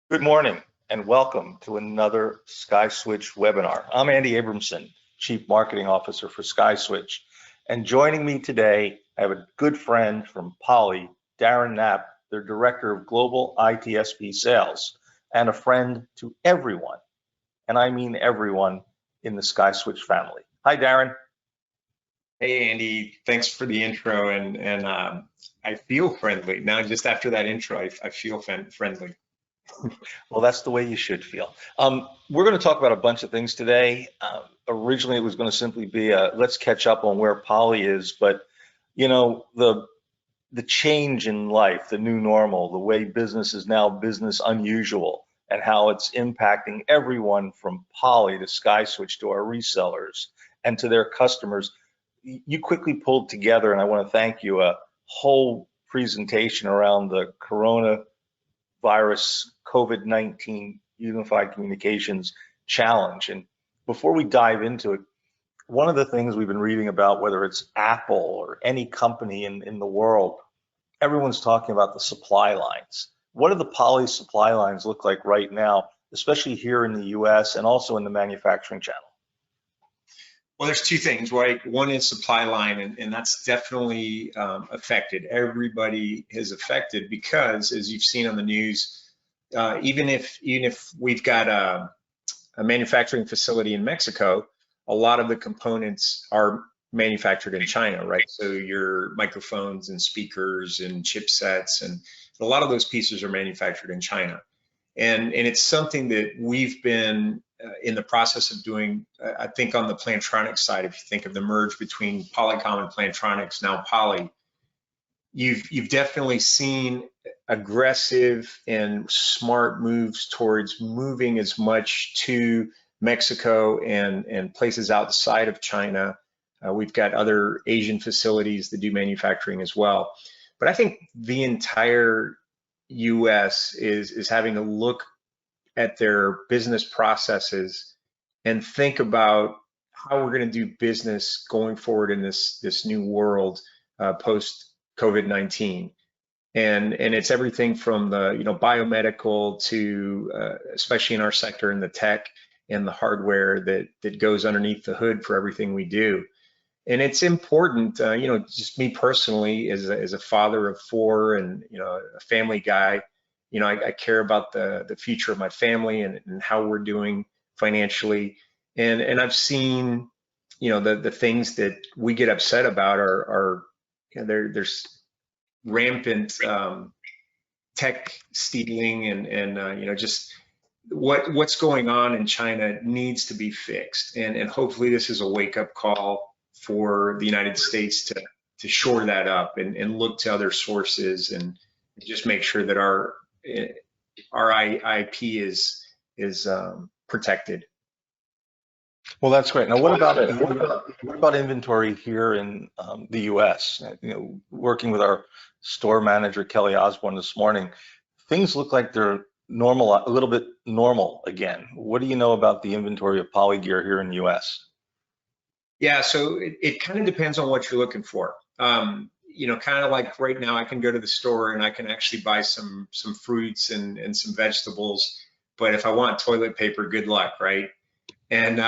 Good morning and welcome to another SkySwitch webinar. I'm Andy Abramson, Chief Marketing Officer for SkySwitch. And joining me today, I have a good friend from Poly, Darren Knapp, their Director of Global ITSP Sales, and a friend to everyone, and I mean everyone, in the SkySwitch family. Hi, Darren. Hey, Andy, thanks for the intro, and I feel friendly. Now, just after that intro, I feel friendly. Well, that's the way you should feel. We're going to talk about a bunch of things today. Originally, it was going to simply be let's catch up on where Poly is, but you know, the change in life, the new normal, the way business is now business unusual, and how it's impacting everyone from Poly to SkySwitch to our resellers and to their customers. You quickly pulled together, and I want to thank you, a whole presentation around the coronavirus COVID-19 Unified Communications Challenge. And before we dive into it, one of the things we've been reading about, whether it's Apple or any company in the world, everyone's talking about the supply lines. What do the Poly supply lines look like right now, especially here in the US and also in the manufacturing channel? Well, there's two things, right? One is supply line, and that's definitely affected. Everybody is affected because, as you've seen on the news, even if we've got a manufacturing facility in Mexico, a lot of the components are manufactured in China, right? So your microphones and speakers and chipsets, and a lot of those pieces are manufactured in China. And it's something that we've been in the process of doing. I think on the Plantronics side, if you think of the merge between POLYCOM and Plantronics, now Poly, you've definitely seen aggressive and smart moves towards moving as much to Mexico and places outside of China. We've got other Asian facilities that do manufacturing as well. But I think the entire US is having to look at their business processes and think about how we're going to do business going forward in this new world post COVID-19. And it's everything from the biomedical to especially in our sector in the tech and the hardware that goes underneath the hood for everything we do. And it's important, just me personally, as a father of four and a family guy, I care about the future of my family and how we're doing financially. And I've seen, the things that we get upset about are there's rampant tech stealing and just what's going on in China needs to be fixed. And hopefully this is a wake-up call for the United States to shore that up and look to other sources and just make sure that our IP is protected. Well, that's great. Now, what about inventory here in the US? Working with our store manager, Kelly Osborne, this morning, things look like they're normal, a little bit normal again. What do you know about the inventory of Poly gear here in the US? Yeah, so it kind of depends on what you're looking for. Kind of like right now, I can go to the store and I can actually buy some fruits and some vegetables. But if I want toilet paper, good luck, right? And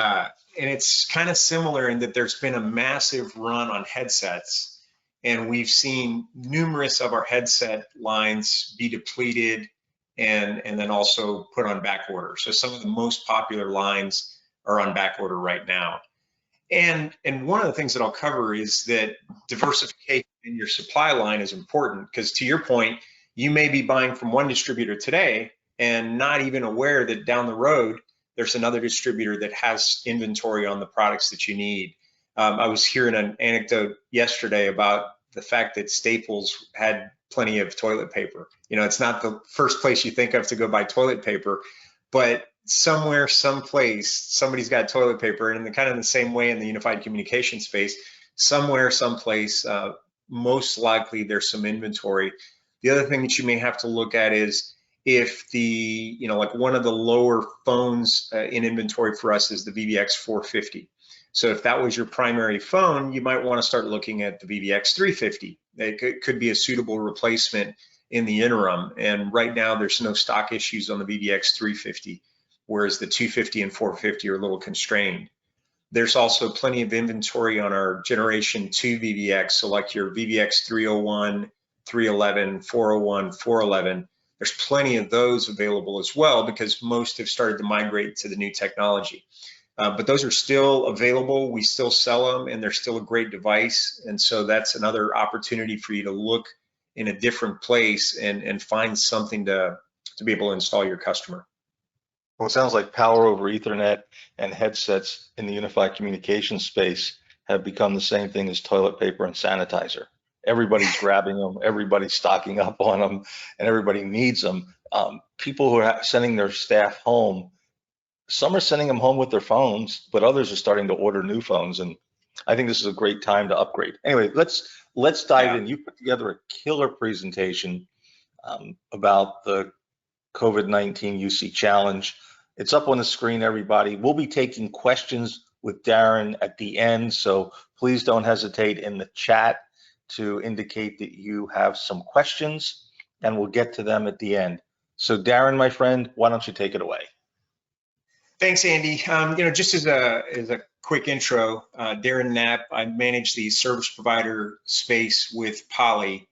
it's kind of similar in that there's been a massive run on headsets, and we've seen numerous of our headset lines be depleted and then also put on back order. So some of the most popular lines are on back order right now. And one of the things that I'll cover is that diversification in your supply line is important, because to your point, you may be buying from one distributor today and not even aware that down the road, there's another distributor that has inventory on the products that you need. I was hearing an anecdote yesterday about the fact that Staples had plenty of toilet paper. It's not the first place you think of to go buy toilet paper, but somewhere, someplace, somebody's got toilet paper, and in kind of the same way in the unified communication space, somewhere, someplace, most likely there's some inventory. The other thing that you may have to look at is if the, like one of the lower phones in inventory for us is the VVX 450. So if that was your primary phone, you might want to start looking at the VVX 350. It could be a suitable replacement in the interim. And right now there's no stock issues on the VVX 350, whereas the 250 and 450 are a little constrained. There's also plenty of inventory on our Generation 2 VVX, so like your VVX 301, 311, 401, 411. There's plenty of those available as well because most have started to migrate to the new technology. But those are still available. We still sell them, and they're still a great device. And so that's another opportunity for you to look in a different place and find something to be able to install your customer. Well, it sounds like power over Ethernet and headsets in the unified communication space have become the same thing as toilet paper and sanitizer. Everybody's grabbing them, everybody's stocking up on them, and everybody needs them. People who are sending their staff home, some are sending them home with their phones, but others are starting to order new phones, and I think this is a great time to upgrade. Anyway, let's dive in. You put together a killer presentation about the COVID-19 UC challenge. It's up on the screen, everybody. We'll be taking questions with Darren at the end, so please don't hesitate in the chat to indicate that you have some questions, and we'll get to them at the end. So Darren, my friend, why don't you take it away? Thanks, Andy. Just as a quick intro, Darren Knapp, I manage the service provider space with Poly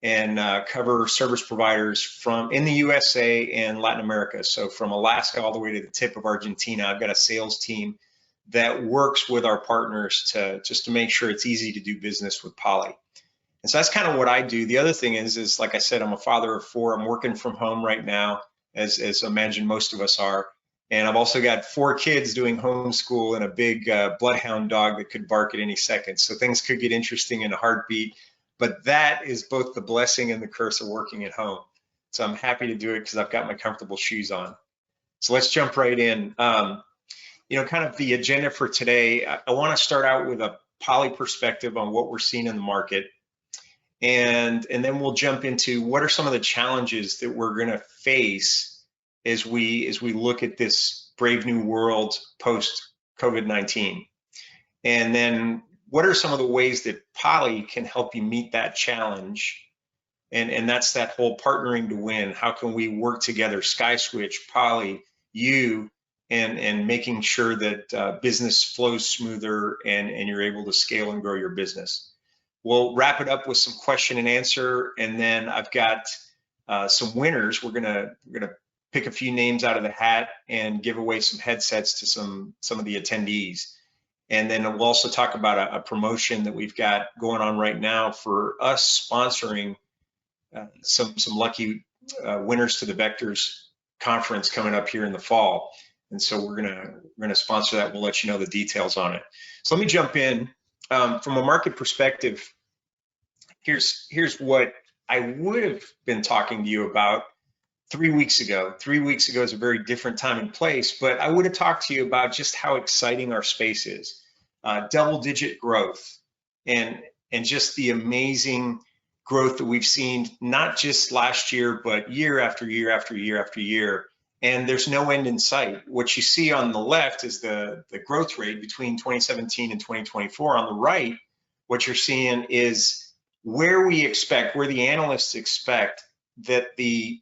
and cover service providers from in the USA and Latin America. So from Alaska all the way to the tip of Argentina, I've got a sales team that works with our partners just to make sure it's easy to do business with Poly. And so that's kind of what I do. The other thing is like I said, I'm a father of 4. I'm working from home right now, as I imagine most of us are. And I've also got 4 kids doing homeschool and a big bloodhound dog that could bark at any second. So things could get interesting in a heartbeat. But that is both the blessing and the curse of working at home. So I'm happy to do it because I've got my comfortable shoes on. So let's jump right in. Kind of the agenda for today, I want to start out with a Poly perspective on what we're seeing in the market. And then we'll jump into what are some of the challenges that we're going to face as we look at this brave new world post COVID-19. And then what are some of the ways that Poly can help you meet that challenge? And that's that whole partnering to win. How can we work together, SkySwitch, Poly, you, and making sure that business flows smoother and you're able to scale and grow your business. We'll wrap it up with some question and answer, and then I've got some winners. We're gonna pick a few names out of the hat and give away some headsets to some of the attendees. And then we'll also talk about a promotion that we've got going on right now for us sponsoring some lucky winners to the Vectors conference coming up here in the fall. And so we're gonna sponsor that. We'll let you know the details on it. So let me jump in. From a market perspective, here's what I would have been talking to you about 3 weeks ago. 3 weeks ago is a very different time and place, but I would have talked to you about just how exciting our space is. Double-digit growth and just the amazing growth that we've seen, not just last year, but year after year after year after year. And there's no end in sight. What you see on the left is the growth rate between 2017 and 2024. On the right, what you're seeing is where the analysts expect that the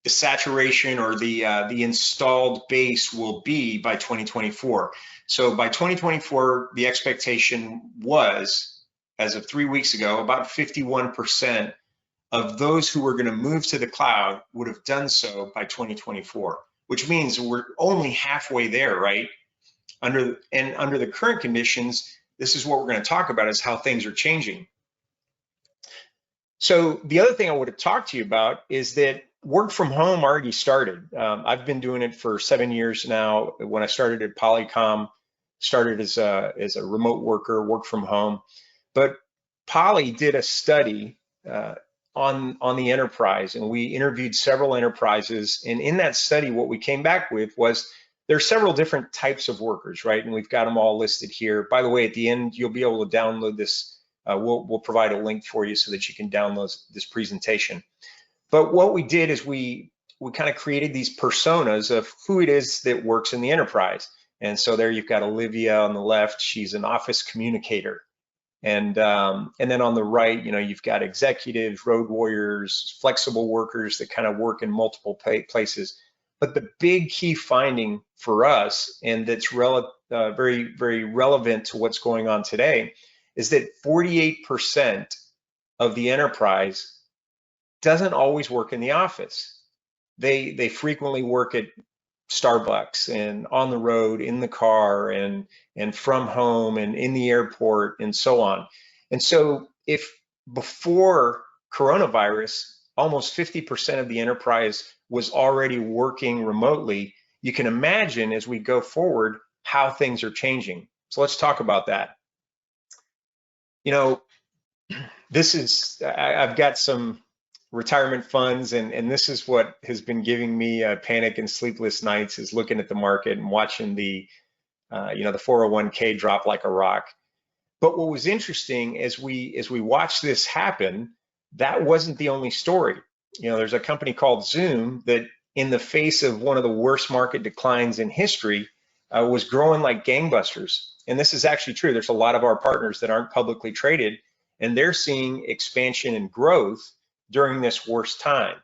saturation or the installed base will be by 2024. So by 2024, the expectation was, as of 3 weeks ago, about 51% of those who were going to move to the cloud would have done so by 2024, which means we're only halfway there, right? Under the current conditions, this is what we're going to talk about, is how things are changing. So the other thing I would have talked to you about is that work from home already started. I've been doing it for 7 years now. When I started at POLYCOM, started as a remote worker, work from home. But Poly did a study on the enterprise, and we interviewed several enterprises, and in that study what we came back with was there are several different types of workers, right? And we've got them all listed here. By the way, at the end you'll be able to download this. We'll provide a link for you so that you can download this presentation. But what we did is we kind of created these personas of who it is that works in the enterprise. And so there you've got Olivia on the left. She's an office communicator. And then on the right, you've got executives, road warriors, flexible workers that kind of work in multiple places. But the big key finding for us, and that's very, very relevant to what's going on today, is that 48% of the enterprise doesn't always work in the office. They frequently work at Starbucks and on the road, in the car, and from home, and in the airport, and so on. And so if before coronavirus, almost 50% of the enterprise was already working remotely, you can imagine as we go forward how things are changing. So let's talk about that. I've got some retirement funds, and this is what has been giving me panic and sleepless nights, is looking at the market and watching the 401k drop like a rock. But what was interesting as we watched this happen, that wasn't the only story. There's a company called Zoom that, in the face of one of the worst market declines in history, was growing like gangbusters. And this is actually true. There's a lot of our partners that aren't publicly traded, and they're seeing expansion and growth during this worst time.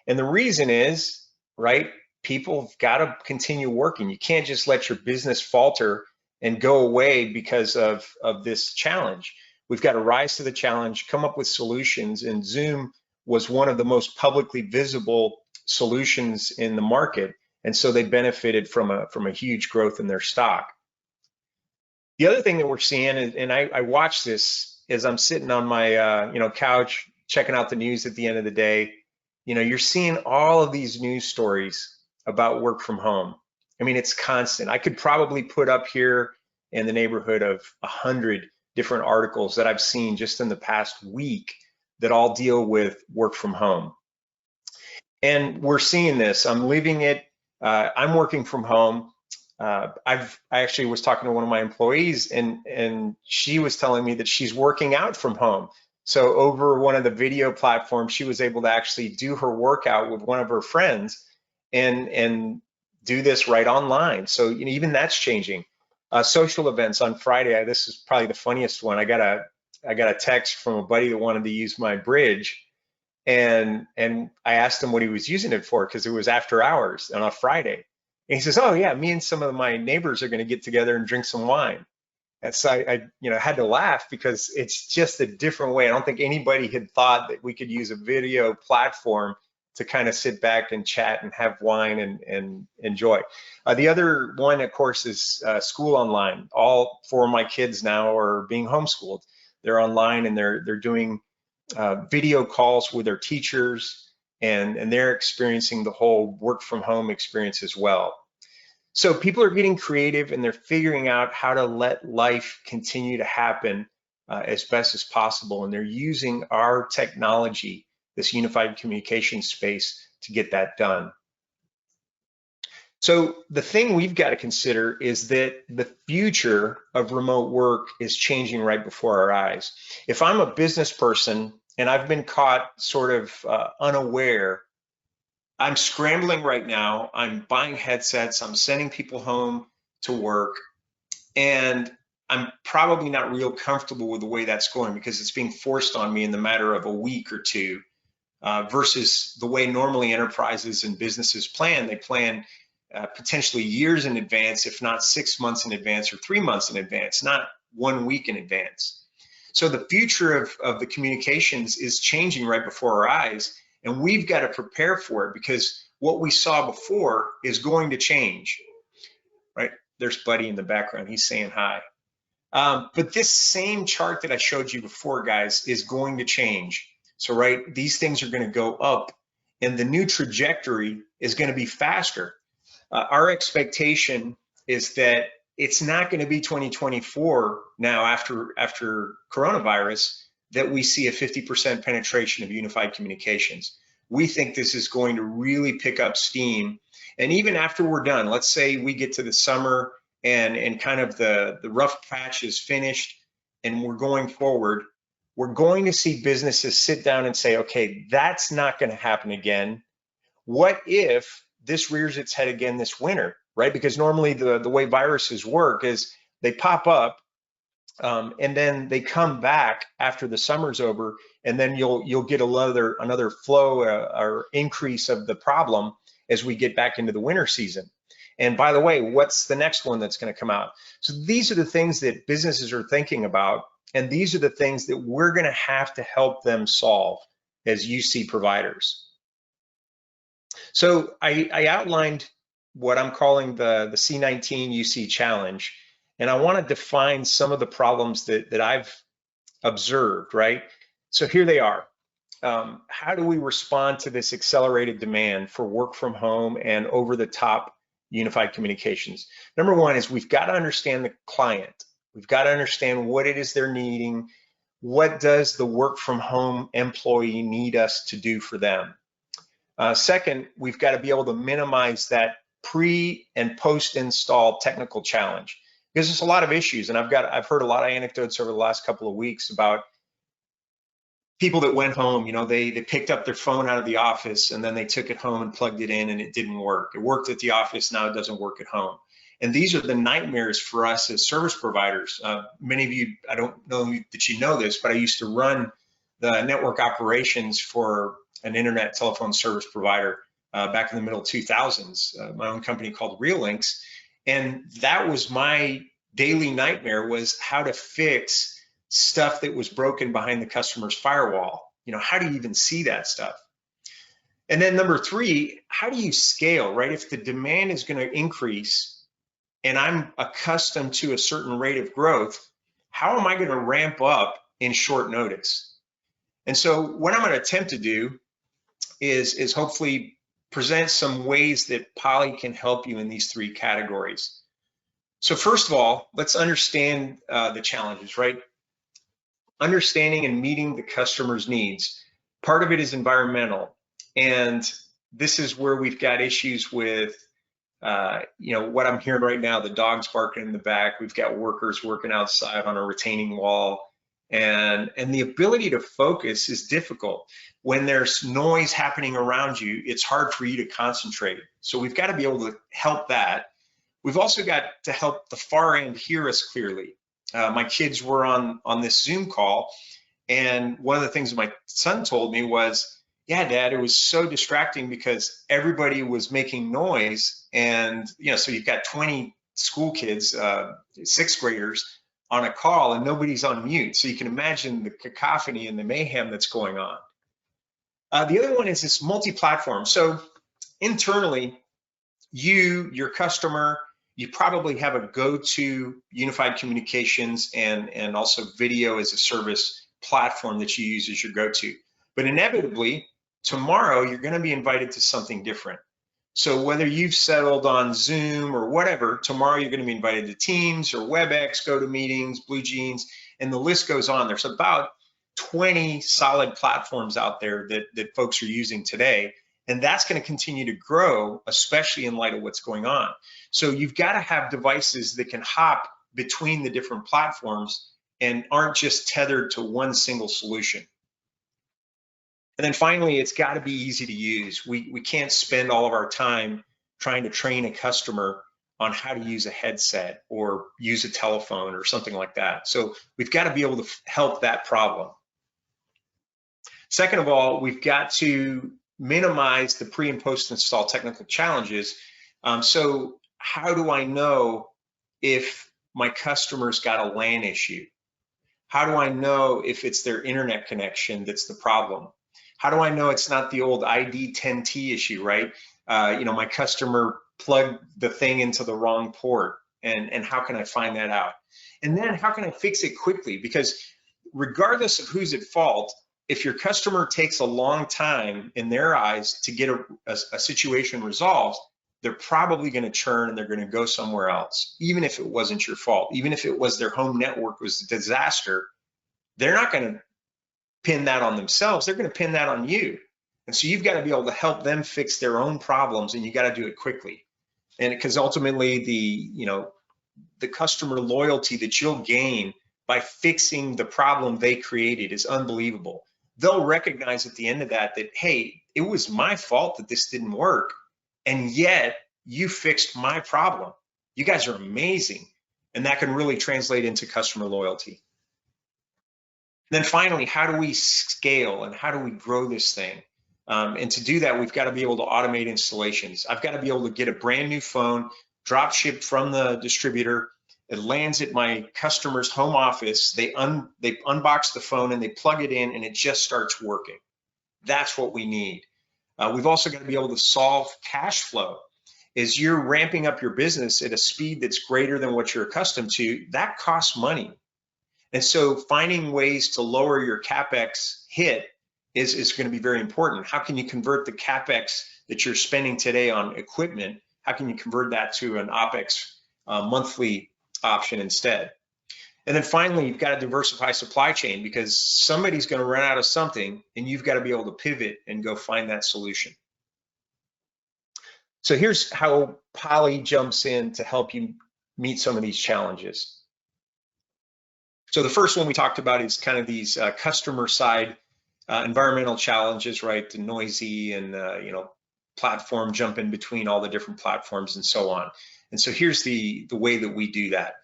And the reason is, right, people have got to continue working. You can't just let your business falter and go away because of this challenge. We've got to rise to the challenge, come up with solutions, and Zoom was one of the most publicly visible solutions in the market, and so they benefited from a huge growth in their stock. The other thing that we're seeing, and I watch this as I'm sitting on my couch checking out the news at the end of the day, you're seeing all of these news stories about work from home. I mean, it's constant. I could probably put up here in the neighborhood of 100 different articles that I've seen just in the past week that all deal with work from home. And we're seeing this. I'm living it. I'm working from home. I actually was talking to one of my employees, and she was telling me that she's working out from home. So over one of the video platforms, she was able to actually do her workout with one of her friends and do this right online. So even that's changing. Social events on Friday. This is probably the funniest one. I got a text from a buddy that wanted to use my bridge, and I asked him what he was using it for, because it was after hours on a Friday. And he says, "Oh yeah, me and some of my neighbors are going to get together and drink some wine." And so I had to laugh, because it's just a different way. I don't think anybody had thought that we could use a video platform to kind of sit back and chat and have wine and enjoy. The other one, of course, is school online. All 4 of my kids now are being homeschooled. They're online, and they're doing video calls with their teachers, and they're experiencing the whole work from home experience as well. So people are getting creative, and they're figuring out how to let life continue to happen as best as possible. And they're using our technology, this unified communication space, to get that done. So the thing we've got to consider is that the future of remote work is changing right before our eyes. If I'm a business person and I've been caught sort of unaware, I'm scrambling right now. I'm buying headsets. I'm sending people home to work, and I'm probably not real comfortable with the way that's going, because it's being forced on me in the matter of a week or two, versus the way normally enterprises and businesses plan. They plan potentially years in advance, if not 6 months in advance or 3 months in advance, not 1 week in advance. So the future of the communications is changing right before our eyes. And we've got to prepare for it, because what we saw before is going to change, right? There's Buddy in the background. He's saying hi. But this same chart that I showed you before, guys, is going to change. So, right, these things are going to go up, and the new trajectory is going to be faster. Our expectation is that it's not going to be 2024 now, after coronavirus, that we see a 50% penetration of unified communications. We think this is going to really pick up steam. And even after we're done, let's say we get to the summer and kind of the rough patch is finished and we're going forward, we're going to see businesses sit down and say, okay, that's not going to happen again. What if this rears its head again this winter, right? Because normally the way viruses work is they pop up, And then they come back after the summer's over, and then you'll get another flow or increase of the problem as we get back into the winter season. And by the way, what's the next one that's going to come out? So these are the things that businesses are thinking about, and these are the things that we're going to have to help them solve as UC providers. So I outlined what I'm calling the C19 UC challenge, and I want to define some of the problems that I've observed, right? So here they are. How do we respond to this accelerated demand for work from home and over-the-top unified communications? Number one is we've got to understand the client. We've got to understand what it is they're needing. What does the work from home employee need us to do for them? Second, we've got to be able to minimize that pre and post install technical challenge, because there's a lot of issues, and I've heard a lot of anecdotes over the last couple of weeks about people that went home. They picked up their phone out of the office and then they took it home and plugged it in, and it didn't work. It worked at the office, now it doesn't work at home. And these are the nightmares for us as service providers. Many of you, I don't know that you know this, but I used to run the network operations for an internet telephone service provider back in the middle 2000s, my own company called RealLinks. And that was my daily nightmare, was how to fix stuff that was broken behind the customer's firewall. How do you even see that stuff? And then number three, how do you scale, right? If the demand is going to increase and I'm accustomed to a certain rate of growth, how am I going to ramp up in short notice? And so what I'm going to attempt to do is hopefully present some ways that Poly can help you in these three categories. So first of all, let's understand the challenges, right? Understanding and meeting the customer's needs. Part of it is environmental, and this is where we've got issues with what I'm hearing right now, the dogs barking in the back. We've got workers working outside on a retaining wall, and the ability to focus is difficult. When there's noise happening around you, it's hard for you to concentrate. So we've got to be able to help that. We've also got to help the far end hear us clearly. My kids were on this Zoom call, and one of the things my son told me was, yeah, Dad, it was so distracting because everybody was making noise. And, so you've got 20 school kids, sixth graders on a call, and nobody's on mute. So you can imagine the cacophony and the mayhem that's going on. The other one is this multi-platform. So internally, your customer, you probably have a go-to unified communications and also video as a service platform that you use as your go-to. But inevitably, tomorrow you're going to be invited to something different. So whether you've settled on Zoom or whatever, tomorrow you're going to be invited to Teams or WebEx, GoToMeetings, BlueJeans, and the list goes on. There's about 20 solid platforms out there that folks are using today. And that's going to continue to grow, especially in light of what's going on. So you've got to have devices that can hop between the different platforms and aren't just tethered to one single solution. And then finally, it's got to be easy to use. We can't spend all of our time trying to train a customer on how to use a headset or use a telephone or something like that. So we've got to be able to help that problem. Second of all, we've got to minimize the pre and post install technical challenges. So how do I know if my customer's got a LAN issue? How do I know if it's their internet connection that's the problem? How do I know it's not the old ID 10T issue, right? My customer plugged the thing into the wrong port, and how can I find that out? And then how can I fix it quickly? Because regardless of who's at fault, if your customer takes a long time in their eyes to get a situation resolved, they're probably going to churn and they're going to go somewhere else, even if it wasn't your fault. Even if it was their home network was a disaster, they're not going to pin that on themselves. They're going to pin that on you. And so you've got to be able to help them fix their own problems, and you got to do it quickly. And because ultimately the customer loyalty that you'll gain by fixing the problem they created is unbelievable. They'll recognize at the end of that, hey, it was my fault that this didn't work, and yet you fixed my problem. You guys are amazing. And that can really translate into customer loyalty. Then finally, how do we scale and how do we grow this thing? And to do that, we've got to be able to automate installations. I've got to be able to get a brand new phone, drop shipped from the distributor. It lands at my customer's home office. They unbox the phone and they plug it in and it just starts working. That's what we need. We've also got to be able to solve cash flow. As you're ramping up your business at a speed that's greater than what you're accustomed to, that costs money. And so finding ways to lower your CapEx hit is going to be very important. How can you convert the CapEx that you're spending today on equipment? How can you convert that to an OpEx monthly option instead? And then finally, you've got to diversify supply chain because somebody's going to run out of something and you've got to be able to pivot and go find that solution. So here's how Poly jumps in to help you meet some of these challenges. So the first one we talked about is kind of these customer side environmental challenges, right? The noisy and platform jump in between all the different platforms and so on. And so here's the way that we do that.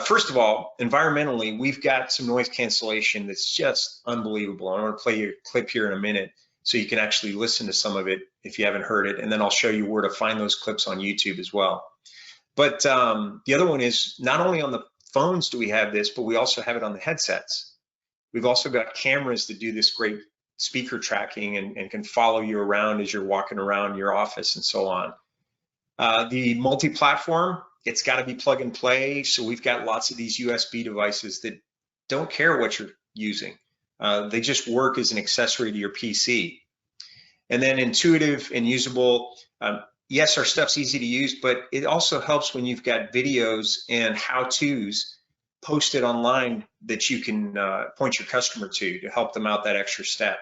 First of all, environmentally, we've got some noise cancellation that's just unbelievable. I'm going to play you a clip here in a minute so you can actually listen to some of it if you haven't heard it, and then I'll show you where to find those clips on YouTube as well. But the other one is not only on the phones do we have this, but we also have it on the headsets. We've also got cameras that do this great speaker tracking and can follow you around as you're walking around your office and so on. The multi-platform, it's got to be plug and play. So we've got lots of these USB devices that don't care what you're using. They just work as an accessory to your PC. And then intuitive and usable. Yes, our stuff's easy to use, but it also helps when you've got videos and how-tos posted online that you can point your customer to help them out that extra step.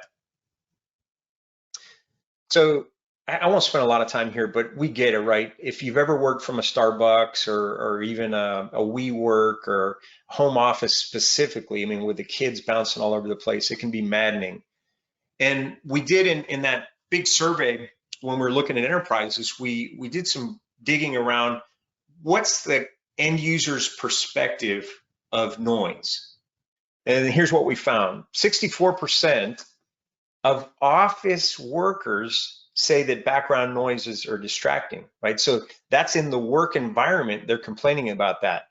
So I won't spend a lot of time here, but we get it, right? If you've ever worked from a Starbucks or even a WeWork or home office specifically, I mean, with the kids bouncing all over the place, it can be maddening. And we did in that big survey, when we're looking at enterprises, we did some digging around what's the end user's perspective of noise. And here's what we found. 64% of office workers say that background noises are distracting, right? So that's in the work environment, they're complaining about that.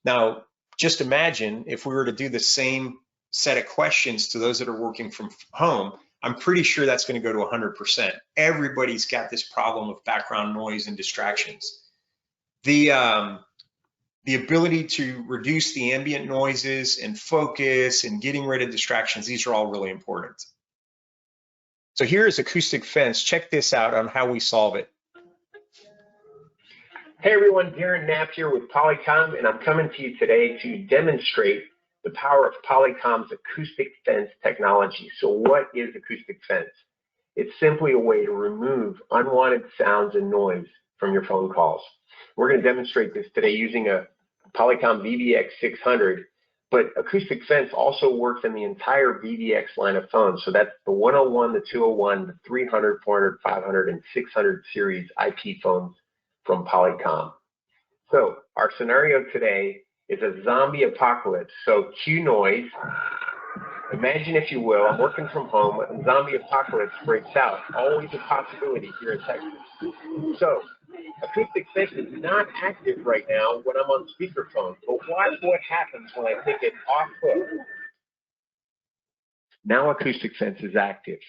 Now, just imagine if we were to do the same set of questions to those that are working from home, I'm pretty sure that's going to go to 100%. Everybody's got this problem of background noise and distractions. The ability to reduce the ambient noises and focus and getting rid of distractions, these are all really important. So here is acoustic fence. Check this out on how we solve it. Hey everyone, Darren Knapp here with POLYCOM, and I'm coming to you today to demonstrate the power of POLYCOM's acoustic fence technology. So what is acoustic fence? It's simply a way to remove unwanted sounds and noise from your phone calls. We're going to demonstrate this today using a POLYCOM VVX600, but acoustic fence also works in the entire VVX line of phones. So that's the 101, the 201, the 300, 400, 500, and 600 series IP phones from POLYCOM. So our scenario today is a zombie apocalypse. So cue noise. Imagine, if you will, I'm working from home, a zombie apocalypse breaks out. Always a possibility here in Texas. So acoustic fence is not active right now when I'm on speakerphone, but watch what happens when I take it off hook. Now acoustic fence is active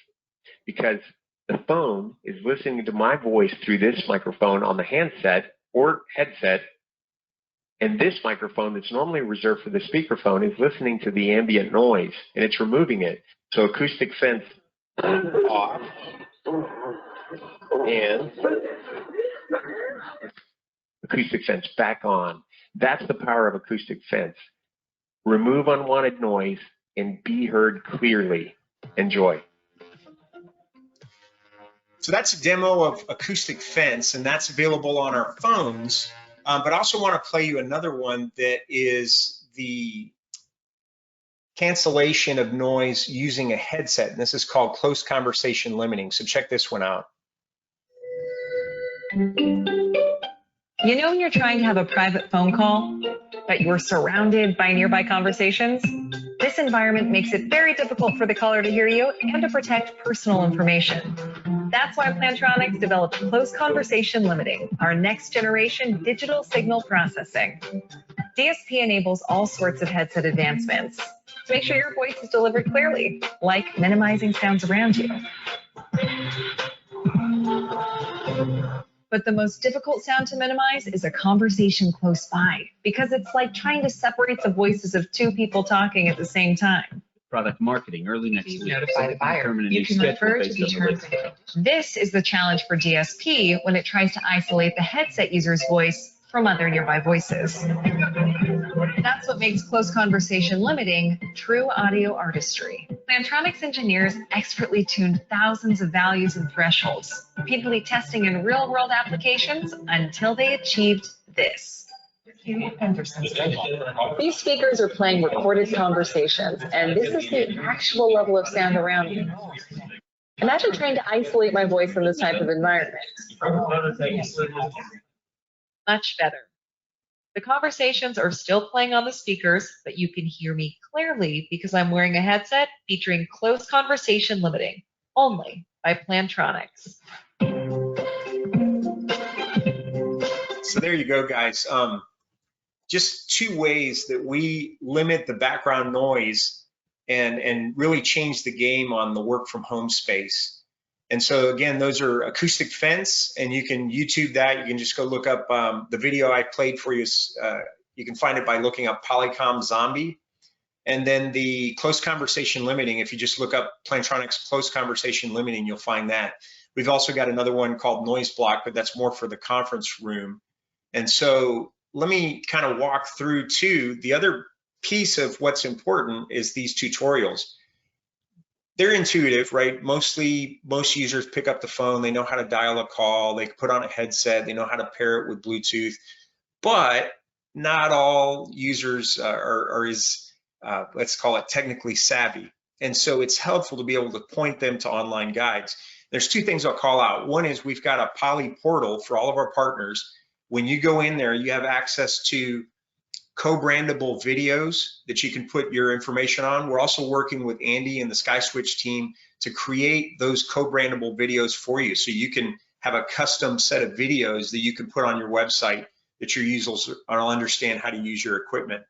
because the phone is listening to my voice through this microphone on the handset or headset, and this microphone that's normally reserved for the speakerphone is listening to the ambient noise, and it's removing it. So acoustic fence off, and acoustic fence back on. That's the power of acoustic fence. Remove unwanted noise and be heard clearly. Enjoy. So that's a demo of acoustic fence, and that's available on our phones. But I also want to play you another one that is the cancellation of noise using a headset. And this is called close conversation limiting. So check this one out. You know when you're trying to have a private phone call, but you're surrounded by nearby conversations? This environment makes it very difficult for the caller to hear you and to protect personal information. That's why Plantronics developed Close Conversation Limiting, our next generation digital signal processing. DSP enables all sorts of headset advancements to make sure your voice is delivered clearly, like minimizing sounds around you. But the most difficult sound to minimize is a conversation close by, because it's like trying to separate the voices of two people talking at the same time. Product marketing early next Please week. notify the buyer. You can schedule refer to based the on the terms and conditions. This is the challenge for DSP when it tries to isolate the headset user's voice from other nearby voices. That's what makes Close Conversation Limiting true audio artistry. Plantronics engineers expertly tuned thousands of values and thresholds, repeatedly testing in real-world applications until they achieved this. These speakers are playing recorded conversations, and this is the actual level of sound around me. Imagine trying to isolate my voice in this type of environment. Much better. The conversations are still playing on the speakers, but you can hear me clearly because I'm wearing a headset featuring Close Conversation Limiting, only by Plantronics. So there you go, guys. Just two ways that we limit the background noise and really change the game on the work from home space. And so again, those are acoustic fence, and you can YouTube that. You can just go look up the video I played for you. You can find it by looking up POLYCOM Zombie. And then the Close Conversation Limiting, if you just look up Plantronics Close Conversation Limiting, you'll find that. We've also got another one called Noise Block, but that's more for the conference room. And so let me kind of walk through too. The other piece of what's important is these tutorials. They're intuitive, right? Most users pick up the phone, they know how to dial a call, they put on a headset, they know how to pair it with Bluetooth, but not all users are as, let's call it technically savvy. And so it's helpful to be able to point them to online guides. There's two things I'll call out. One is we've got a Poly portal for all of our partners. When you go in there, you have access to co-brandable videos that you can put your information on. We're also working with Andy and the SkySwitch team to create those co-brandable videos for you, so you can have a custom set of videos that you can put on your website that your users will understand how to use your equipment.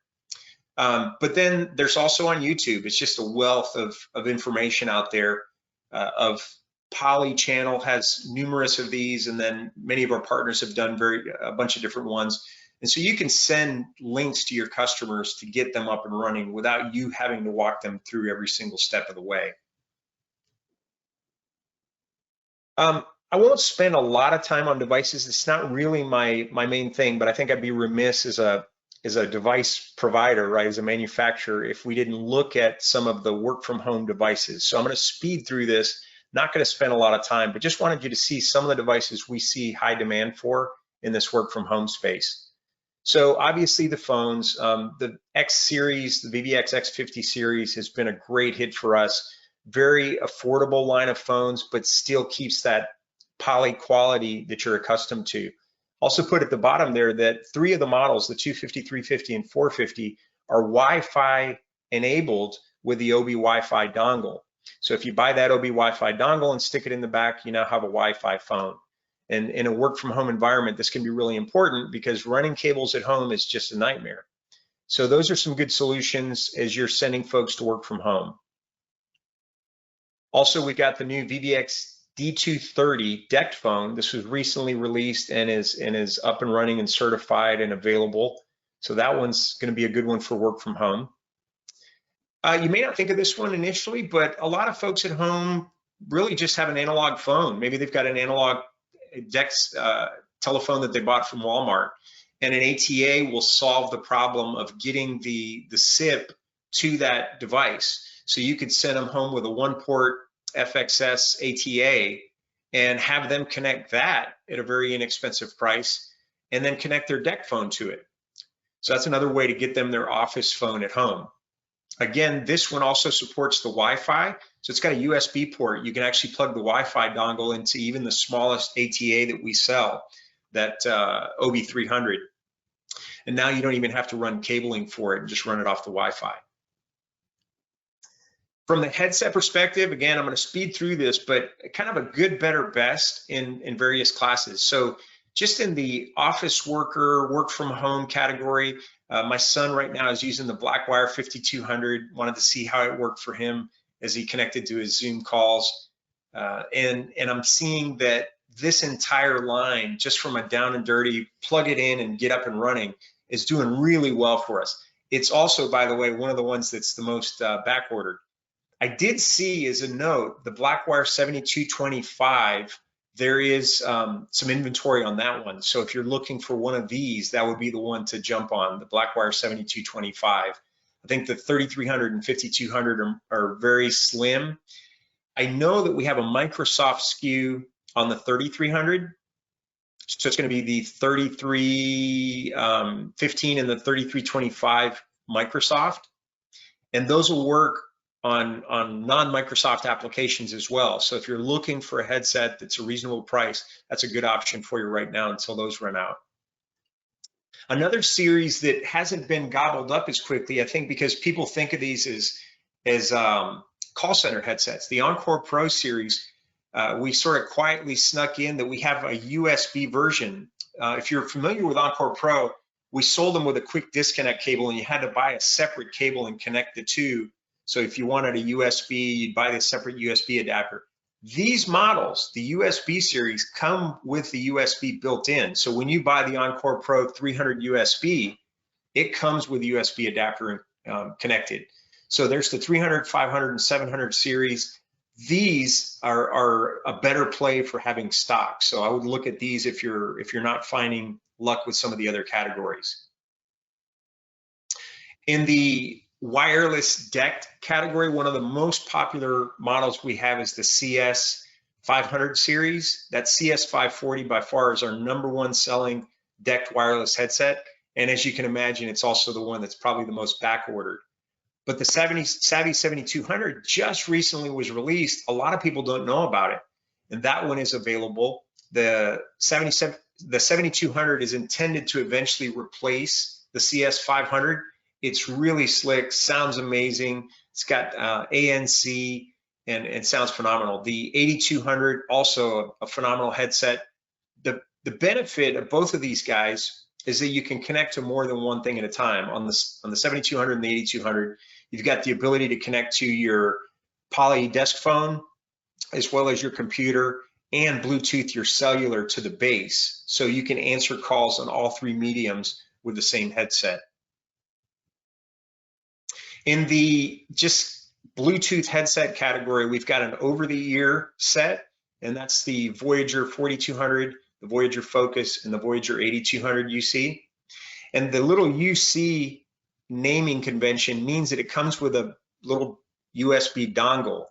But then there's also on YouTube, it's just a wealth of information out there. Of Poly channel has numerous of these, and then many of our partners have done a bunch of different ones. And so you can send links to your customers to get them up and running without you having to walk them through every single step of the way. I won't spend a lot of time on devices. It's not really my main thing, but I think I'd be remiss as a device provider, right, as a manufacturer, if we didn't look at some of the work from home devices. So I'm going to speed through this, not going to spend a lot of time, but just wanted you to see some of the devices we see high demand for in this work from home space. So obviously the phones, the X series, the VVX X50 series has been a great hit for us. Very affordable line of phones, but still keeps that Poly quality that you're accustomed to. Also put at the bottom there that 3 of the models, the 250, 350, and 450, are Wi-Fi enabled with the OB Wi-Fi dongle. So if you buy that OB Wi-Fi dongle and stick it in the back, you now have a Wi-Fi phone. And in a work from home environment, this can be really important because running cables at home is just a nightmare. So those are some good solutions as you're sending folks to work from home. Also, we've got the new VVX D230 decked phone. This was recently released and is up and running and certified and available. So that one's going to be a good one for work from home. You may not think of this one initially, but a lot of folks at home really just have an analog phone. Maybe they've got an analog DEX telephone that they bought from Walmart, and an ATA will solve the problem of getting the SIP to that device. So you could send them home with a 1-port FXS ATA and have them connect that at a very inexpensive price, and then connect their DEC phone to it. So that's another way to get them their office phone at home. Again, this one also supports the Wi-Fi. So it's got a USB port. You can actually plug the Wi-Fi dongle into even the smallest ATA that we sell. that OB300. And now you don't even have to run cabling for it and just run it off the Wi-Fi. From the headset perspective, again, I'm going to speed through this, but kind of a good, better, best in various classes. So just in the office worker, work from home category, my son right now is using the Blackwire 5200, wanted to see how it worked for him as he connected to his Zoom calls. And I'm seeing that this entire line, just from a down and dirty, plug it in and get up and running, is doing really well for us. It's also, by the way, one of the ones that's the most back ordered. I did see as a note, the Blackwire 7225, there is some inventory on that one. So if you're looking for one of these, that would be the one to jump on, the Blackwire 7225. I think the 3300 and 5200 are very slim. I know that we have a Microsoft SKU on the 3300. So it's going to be the 3315 and the 3325 Microsoft. And those will work on non-Microsoft applications as well. So if you're looking for a headset that's a reasonable price, that's a good option for you right now until those run out. Another series that hasn't been gobbled up as quickly, I think because people think of these as call center headsets. The Encore Pro series, we sort of quietly snuck in that we have a USB version. If you're familiar with Encore Pro, we sold them with a quick disconnect cable and you had to buy a separate cable and connect the two. So if you wanted a USB, you'd buy the separate USB adapter. These models, the USB series, come with the USB built in. So when you buy the Encore Pro 300 USB, it comes with USB adapter connected. So there's the 300, 500, and 700 series. These are a better play for having stock. So I would look at these if you're not finding luck with some of the other categories. In the wireless DECT category, one of the most popular models we have is the CS 500 series. That CS 540 by far is our #1 selling DECT wireless headset. And as you can imagine, it's also the one that's probably the most back ordered. But the Savvy 7200 just recently was released. A lot of people don't know about it. And that one is available. The 7200 is intended to eventually replace the CS 500. It's really slick, sounds amazing. It's got ANC and sounds phenomenal. The 8200, also a phenomenal headset. The benefit of both of these guys is that you can connect to more than one thing at a time. On the 7200 and the 8200, you've got the ability to connect to your Poly desk phone, as well as your computer, and Bluetooth your cellular to the base. So you can answer calls on all three mediums with the same headset. In the just Bluetooth headset category, we've got an over-the-ear set, and that's the Voyager 4200, the Voyager Focus, and the Voyager 8200 UC. And the little UC naming convention means that it comes with a little USB dongle.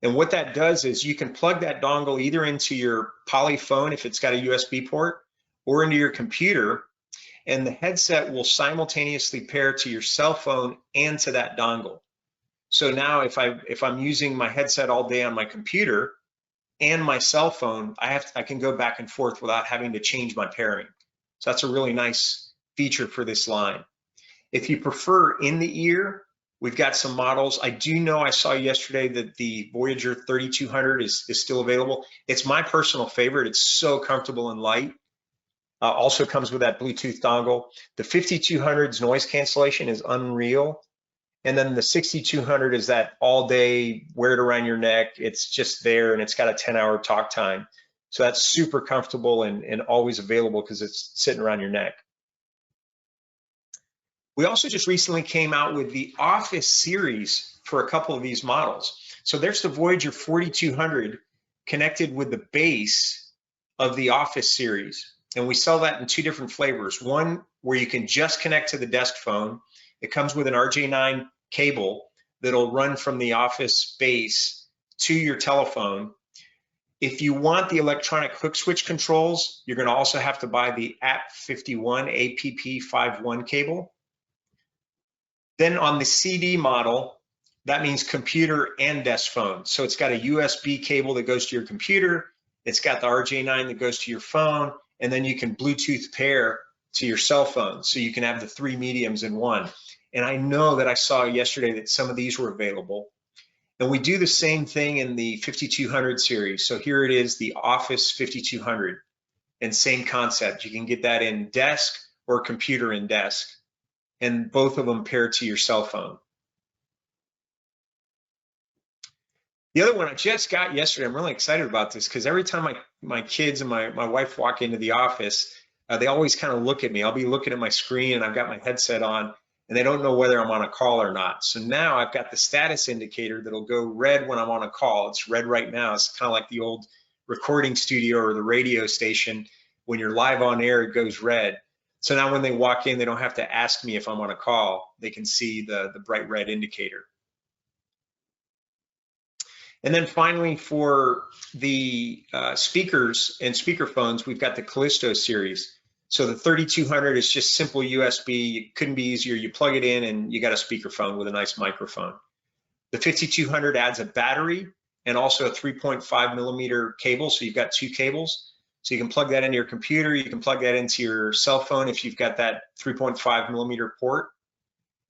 And what that does is you can plug that dongle either into your Poly phone if it's got a USB port, or into your computer, and the headset will simultaneously pair to your cell phone and to that dongle. So now if I'm using my headset all day on my computer and my cell phone, I can go back and forth without having to change my pairing. So that's a really nice feature for this line. If you prefer in the ear, we've got some models. I do know I saw yesterday that the Voyager 3200 is still available. It's my personal favorite. It's so comfortable and light. Also comes with that Bluetooth dongle. The 5200's noise cancellation is unreal. And then the 6200 is that all day, wear it around your neck. It's just there and it's got a 10-hour talk time. So that's super comfortable and always available because it's sitting around your neck. We also just recently came out with the Office series for a couple of these models. So there's the Voyager 4200 connected with the base of the Office series. And we sell that in two different flavors. One where you can just connect to the desk phone. It comes with an RJ9 cable that'll run from the Office base to your telephone. If you want the electronic hook switch controls, you're going to also have to buy the APP51 APP51 cable. Then on the CD model, that means computer and desk phone. So it's got a USB cable that goes to your computer. It's got the RJ9 that goes to your phone, and then you can Bluetooth pair to your cell phone, so you can have the 3 mediums in one. And I know that I saw yesterday that some of these were available. And we do the same thing in the 5200 series. So here it is, the Office 5200, and same concept. You can get that in desk or computer in desk, and both of them pair to your cell phone. The other one I just got yesterday, I'm really excited about this, because every time my kids and my wife walk into the office, they always kind of look at me. I'll be looking at my screen and I've got my headset on, and they don't know whether I'm on a call or not. So now I've got the status indicator that'll go red when I'm on a call. It's red right now. It's kind of like the old recording studio or the radio station. When you're live on air, it goes red. So now when they walk in, they don't have to ask me if I'm on a call. They can see the bright red indicator. And then finally, for the speakers and speakerphones, we've got the Callisto series. So the 3200 is just simple USB. It couldn't be easier. You plug it in and you got a speakerphone with a nice microphone. The 5200 adds a battery and also a 3.5 millimeter cable. So you've got 2 cables. So you can plug that into your computer. You can plug that into your cell phone if you've got that 3.5 millimeter port.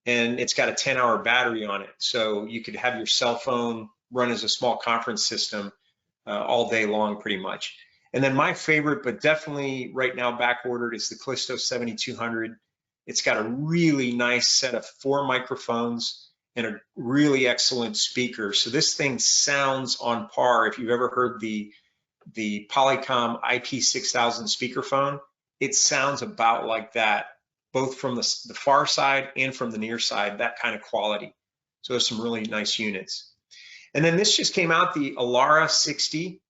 And it's got a 10-hour battery on it. So you could have your cell phone run as a small conference system all day long, pretty much. And then my favorite, but definitely right now back ordered, is the Callisto 7200. It's got a really nice set of 4 microphones and a really excellent speaker. So this thing sounds on par. If you've ever heard the POLYCOM IP6000 speakerphone, it sounds about like that, both from the far side and from the near side, that kind of quality. So there's some really nice units. And then this just came out, the ELARA 60.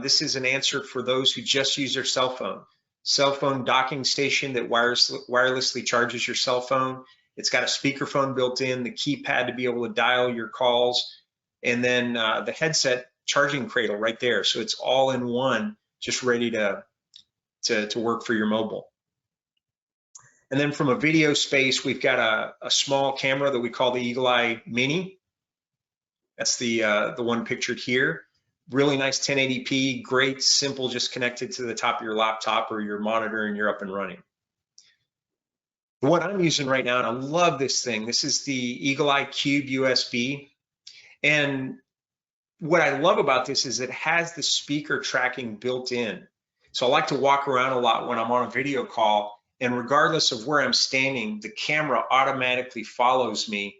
This is an answer for those who just use their cell phone. Cell phone docking station that wirelessly charges your cell phone. It's got a speakerphone built in, the keypad to be able to dial your calls, and then the headset charging cradle right there. So it's all in one, just ready to work for your mobile. And then from a video space, we've got a small camera that we call the Eagle Eye Mini. That's the one pictured here. Really nice 1080p, great, simple, just connected to the top of your laptop or your monitor and you're up and running. The one I'm using right now, and I love this thing, this is the Eagle Eye Cube USB. And what I love about this is it has the speaker tracking built in. So I like to walk around a lot when I'm on a video call, and regardless of where I'm standing, the camera automatically follows me.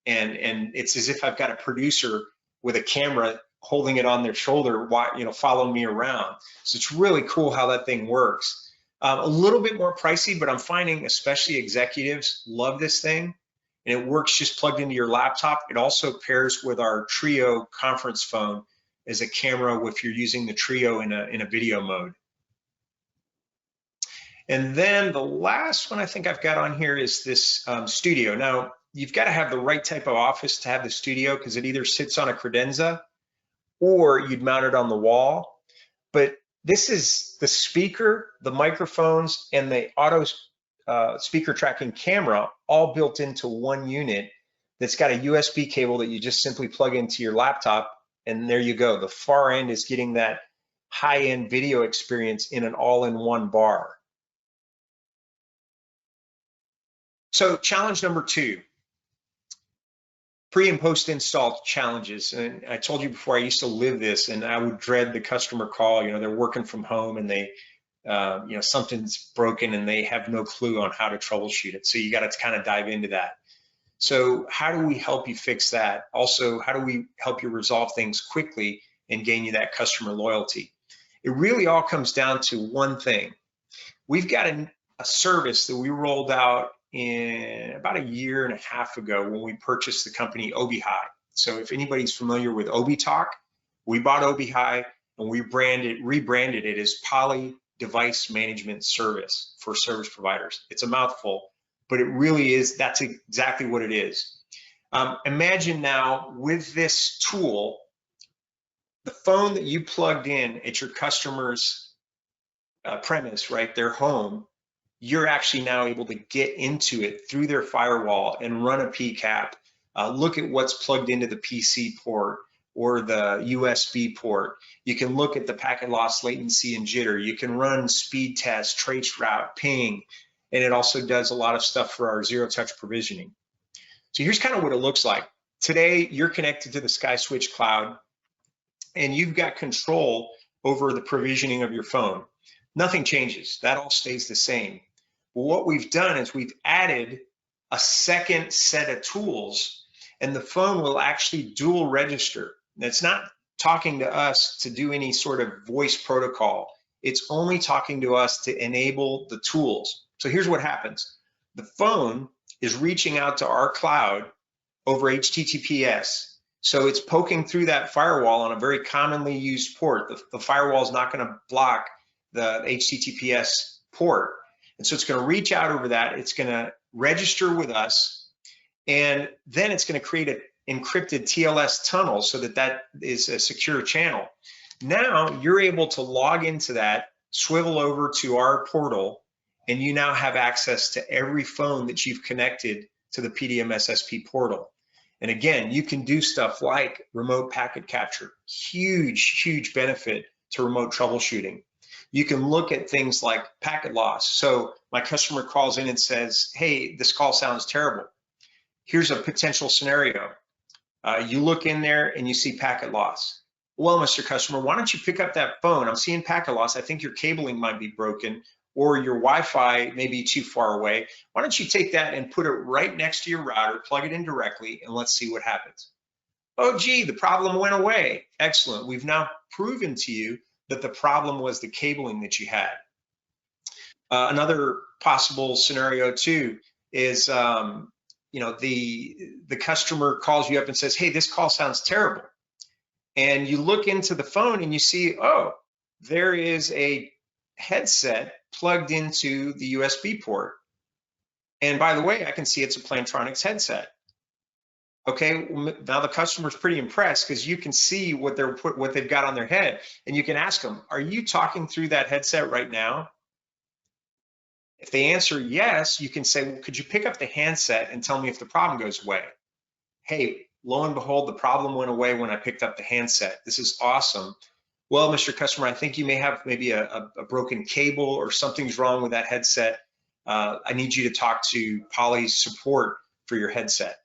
And it's as if I've got a producer with a camera holding it on their shoulder, following me around. So it's really cool how that thing works. A little bit more pricey, but I'm finding especially executives love this thing. And it works just plugged into your laptop. It also pairs with our Trio conference phone as a camera if you're using the Trio in a video mode. And then the last one I think I've got on here is this Studio. Now, you've got to have the right type of office to have the Studio, because it either sits on a credenza or you'd mount it on the wall. But this is the speaker, the microphones, and the auto speaker tracking camera all built into one unit that's got a USB cable that you just simply plug into your laptop, and there you go. The far end is getting that high-end video experience in an all-in-one bar. So challenge number 2. Pre and post install challenges. And I told you before, I used to live this, and I would dread the customer call. They're working from home and they, something's broken and they have no clue on how to troubleshoot it. So you got to kind of dive into that. So how do we help you fix that? Also, how do we help you resolve things quickly and gain you that customer loyalty? It really all comes down to one thing. We've got a service that we rolled out in about 1.5 years ago when we purchased the company ObiHi. So if anybody's familiar with ObiTalk, we bought ObiHi and we rebranded it as Poly Device Management Service for service providers. It's a mouthful, but it really is, that's exactly what it is. Imagine now with this tool, the phone that you plugged in at your customer's premise, right, their home, you're actually now able to get into it through their firewall and run a PCAP, look at what's plugged into the PC port, or the USB port. You can look at the packet loss, latency, and jitter. You can run speed tests, trace route, ping, and it also does a lot of stuff for our zero-touch provisioning. So here's kind of what it looks like. Today, you're connected to the SkySwitch cloud, and you've got control over the provisioning of your phone. Nothing changes. That all stays the same. Well, what we've done is we've added a second set of tools, and the phone will actually dual register. It's not talking to us to do any sort of voice protocol. It's only talking to us to enable the tools. So here's what happens. The phone is reaching out to our cloud over HTTPS. So it's poking through that firewall on a very commonly used port. The firewall is not going to block the HTTPS port. And so it's going to reach out over that. It's going to register with us. And then it's going to create an encrypted TLS tunnel so that that is a secure channel. Now you're able to log into that, swivel over to our portal, and you now have access to every phone that you've connected to the PDMS-SP portal. And again, you can do stuff like remote packet capture, huge benefit to remote troubleshooting. You can look at things like packet loss. So my customer calls in and says, hey, this call sounds terrible. Here's a potential scenario. You look in there and you see packet loss. Well, Mr. Customer, why don't you pick up that phone? I'm seeing packet loss. I think your cabling might be broken, or your Wi-Fi may be too far away. Why don't you take that and put it right next to your router, plug it in directly, and let's see what happens. Oh, gee, the problem went away. Excellent. We've now proven to you that the problem was the cabling that you had. Another possible scenario too is, the customer calls you up and says, hey, this call sounds terrible. And you look into the phone and you see, oh, there is a headset plugged into the USB port. And by the way, I can see it's a Plantronics headset. Okay, now the customer's pretty impressed because you can see what they've got on their head, and you can ask them, are you talking through that headset right now? If they answer yes, you can say, well, could you pick up the handset and tell me if the problem goes away? Hey, lo and behold, the problem went away when I picked up the handset. This is awesome. Well, Mr. Customer, I think you may have maybe a broken cable or something's wrong with that headset. I need you to talk to Poly's support for your headset.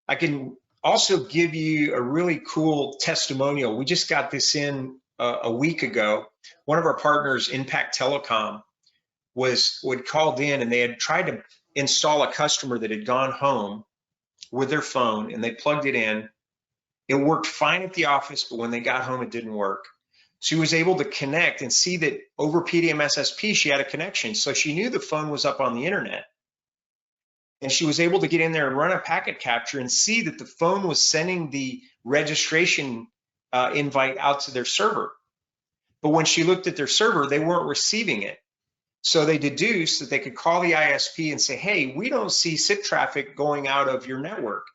I can also give you a really cool testimonial. We just got this in a week ago. One of our partners, Impact Telecom, would called in and they had tried to install a customer that had gone home with their phone and they plugged it in. It worked fine at the office, but when they got home, it didn't work. She was able to connect and see that over PDMS-SP, she had a connection. So she knew the phone was up on the internet. And she was able to get in there and run a packet capture and see that the phone was sending the registration invite out to their server. But when she looked at their server, they weren't receiving it. So they deduced that they could call the ISP and say, hey, we don't see SIP traffic going out of your network.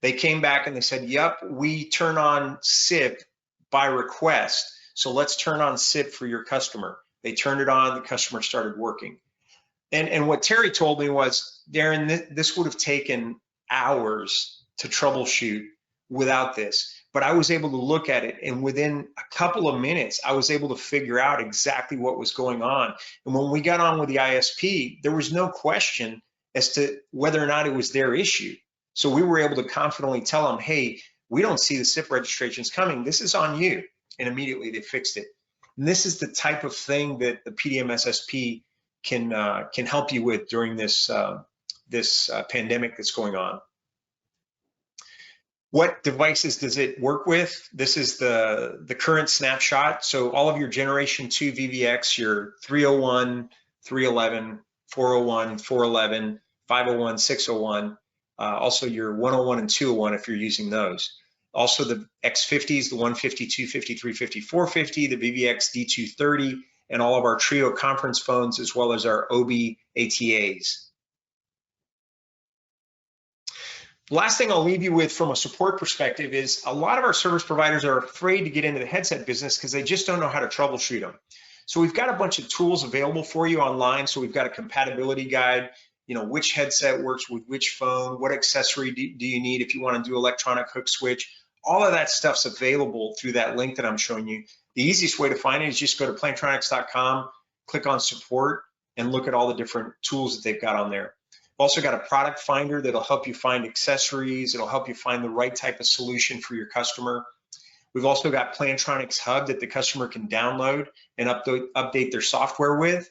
They came back and they said, yep, we turn on SIP by request. So let's turn on SIP for your customer. They turned it on, the customer started working. And what Terry told me was, Darren, this would have taken hours to troubleshoot without this. But I was able to look at it, and within a couple of minutes, I was able to figure out exactly what was going on. And when we got on with the ISP, there was no question as to whether or not it was their issue. So we were able to confidently tell them, hey, we don't see the SIP registrations coming. This is on you. And immediately they fixed it. And this is the type of thing that the PDMS-SP can help you with during this pandemic that's going on. What devices does it work with? This is the current snapshot. So all of your Generation 2 VVX, your 301, 311, 401, 411, 501, 601, also your 101 and 201 if you're using those. Also the X50s, the 150, 250, 350, 450, the VVX D230, and all of our Trio conference phones, as well as our OB ATAs. The last thing I'll leave you with from a support perspective is a lot of our service providers are afraid to get into the headset business because they just don't know how to troubleshoot them. So we've got a bunch of tools available for you online. So we've got a compatibility guide. which headset works with which phone, what accessory do you need if you want to do electronic hook switch. All of that stuff's available through that link that I'm showing you. The easiest way to find it is just go to plantronics.com, click on support, and look at all the different tools that they've got on there. We've also got a product finder that'll help you find accessories. It'll help you find the right type of solution for your customer. We've also got Plantronics Hub that the customer can download and update their software with.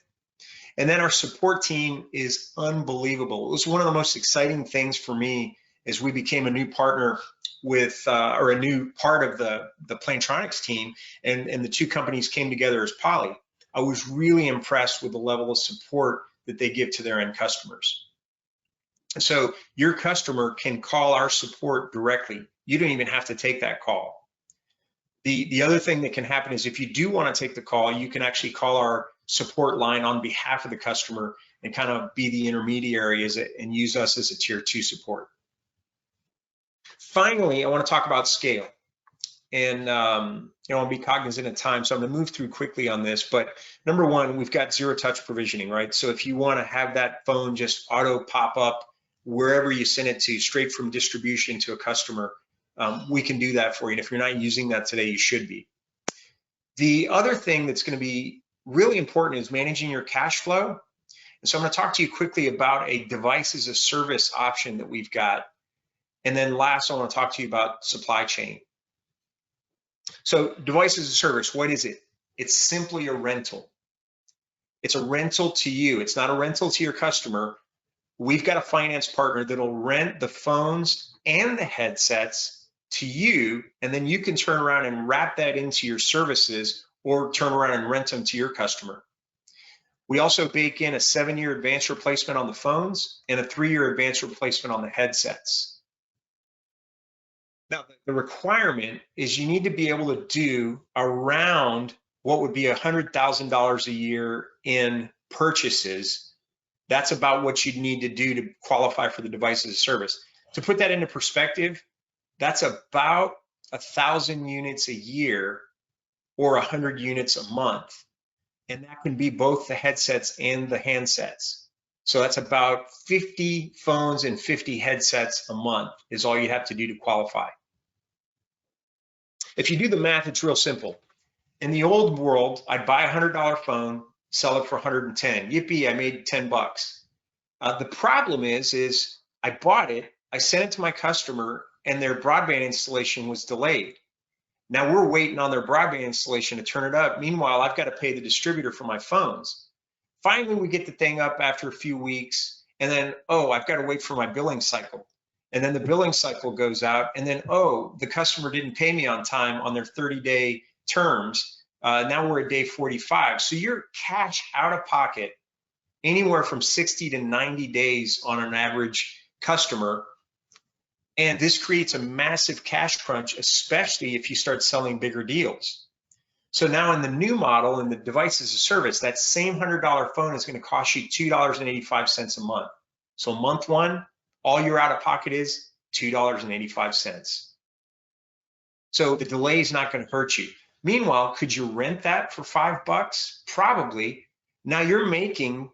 And then our support team is unbelievable. It was one of the most exciting things for me as we became a new partner with, or a new part of the Plantronics team, and the two companies came together as Poly. I was really impressed with the level of support that they give to their end customers. So your customer can call our support directly. You don't even have to take that call. The other thing that can happen is if you do want to take the call, you can actually call our support line on behalf of the customer and kind of be the intermediary and use us as a tier 2 support. Finally, I want to talk about scale. And I'll be cognizant of time, so I'm going to move through quickly on this. But number one, we've got zero touch provisioning, right? So if you want to have that phone just auto pop up wherever you send it to, straight from distribution to a customer, we can do that for you. And if you're not using that today, you should be. The other thing that's going to be really important is managing your cash flow. And so I'm going to talk to you quickly about a device as a service option that we've got. And then last, I want to talk to you about supply chain. So device as a service, what is it? It's simply a rental. It's a rental to you. It's not a rental to your customer. We've got a finance partner that'll rent the phones and the headsets to you, and then you can turn around and wrap that into your services or turn around and rent them to your customer. We also bake in a 7-year advance replacement on the phones and a 3-year advance replacement on the headsets. Now, the requirement is you need to be able to do around what would be $100,000 a year in purchases. That's about what you'd need to do to qualify for the device as a service. To put that into perspective, that's about 1,000 units a year or 100 units a month. And that can be both the headsets and the handsets. So that's about 50 phones and 50 headsets a month is all you have to do to qualify. If you do the math, it's real simple. In the old world, I'd buy a $100 phone, sell it for 110. Yippee, I made 10 bucks. The problem is I bought it, I sent it to my customer, and their broadband installation was delayed. Now we're waiting on their broadband installation to turn it up. Meanwhile, I've got to pay the distributor for my phones. Finally, we get the thing up after a few weeks, and then, oh, I've got to wait for my billing cycle. And then the billing cycle goes out, and then, oh, the customer didn't pay me on time on their 30-day terms. Now we're at day 45. So you're cash out of pocket anywhere from 60 to 90 days on an average customer. And this creates a massive cash crunch, especially if you start selling bigger deals. So now in the new model, in the device as a service, that same $100 phone is going to cost you $2.85 a month. So month one, all you're out of pocket is $2.85. So the delay is not going to hurt you. Meanwhile, could you rent that for $5? Probably. Now you're making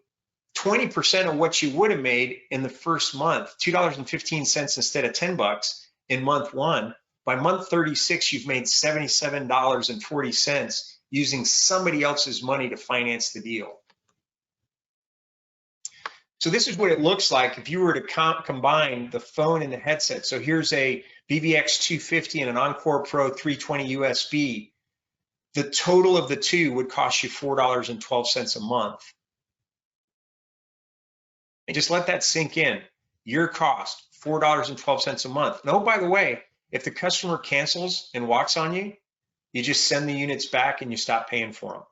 20% of what you would have made in the first month, $2.15 instead of 10 bucks in month one. By month 36, you've made $77.40 using somebody else's money to finance the deal. So this is what it looks like if you were to combine the phone and the headset. So here's a VVX 250 and an Encore Pro 320 USB. The total of the two would cost you $4.12 a month. And just let that sink in. Your cost, $4.12 a month. And oh, by the way, if the customer cancels and walks on you, you just send the units back and you stop paying for them.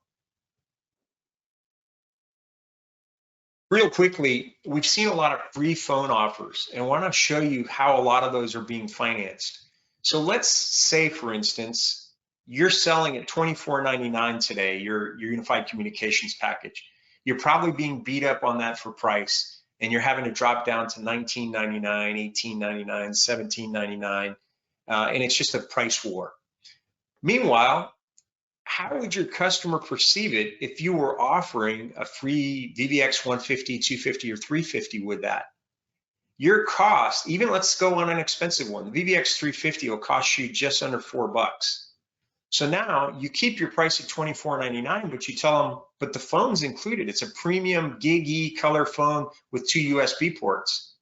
Real quickly, we've seen a lot of free phone offers, and I want to show you how a lot of those are being financed. So let's say, for instance, you're selling at $24.99 today, your unified communications package. You're probably being beat up on that for price, and you're having to drop down to $19.99, $18.99, $17.99, and it's just a price war. Meanwhile, how would your customer perceive it if you were offering a free VVX 150, 250, or 350 with that? Your cost, even let's go on an expensive one, the VVX 350 will cost you just under $4. So now you keep your price at $24.99, but you tell them, but the phone's included. It's a premium Gig E color phone with 2 USB ports.